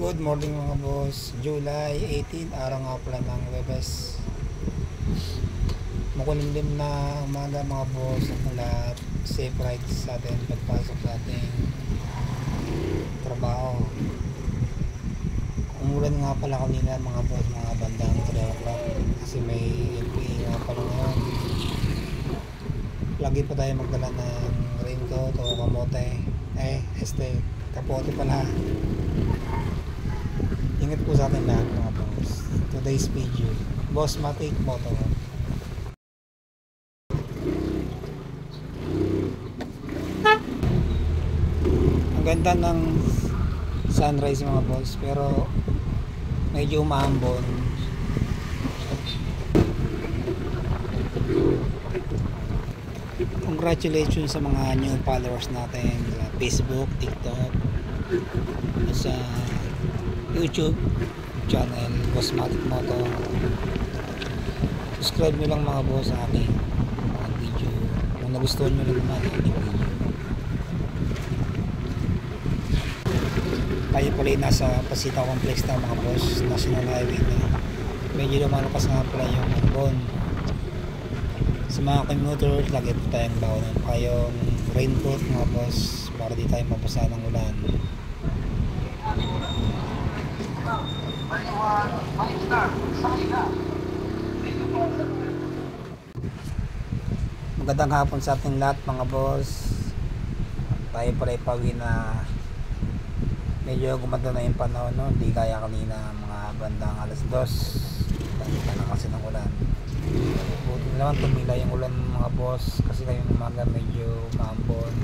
Good morning mga boss. July 18, araw nga pala ng Webes. Makulimlim na umaga mga boss at lahat. Safe rides sa atin pagpasok sa ating trabaho. Umulan nga pala kanina mga boss, mga bandang 3 o'clock kasi may LPA nga pala ngayon. Lagi pa tayo magdala ng raincoat o kamote. Kapote pala. Ingat po sa atin lahat mga boss. Today's video, Bossmatic Moto. Ang ganda ng sunrise mga boss, pero medyo umaambon. Congratulations sa mga new followers natin sa Facebook, TikTok, sa YouTube channel Bossmatic Moto. Subscribe nyo lang mga boss sa aking mga video kung nagustuhan nyo lang naman ang aking video. Tayo pala nasa Pasita Complex na mga boss, National Highway na. Medyo lumalakas nga pala yung ambon. Sa mga commuters, lagi po tayong bawanan pa yung raincoat mga boss para di tayo mabasa ng ulan. Magandang hapon sa ating lahat mga boss. Tayo pala ipawin na medyo gumanda na yung panahon, no? Hindi kaya kanina mga bandang alas 2 dahil na kasi ng ulan. Buti na naman tumila yung ulan mga boss kasi ngayong umaga medyo maambon.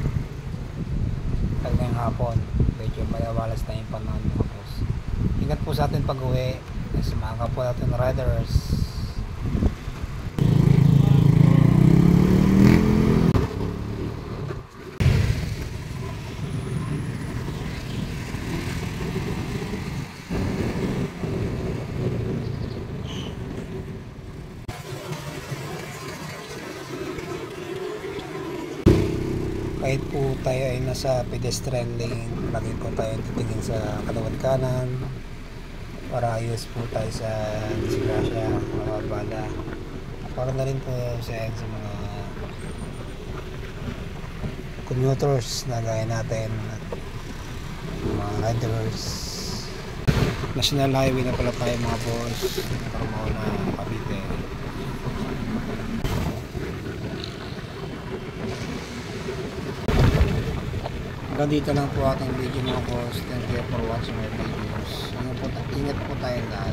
At ngayong hapon medyo malawalas na yung panahon mga boss. Ingat po sa atin pag uwi. Sumaka po natin riders. Kahit po tayo ay nasa pedestrian lane, lagi po tayo titingin sa kaliwat kanan para ayos po tayo sa disgrasya, mga bala. Para na rin po sa mga commuters na gaya natin at mga riders. National Highway na pala tayo mga boss, para mauna Cavite. Hanggang dito lang po ating video mga boss. Thank you for watching my videos. Ingat po tayo lahat.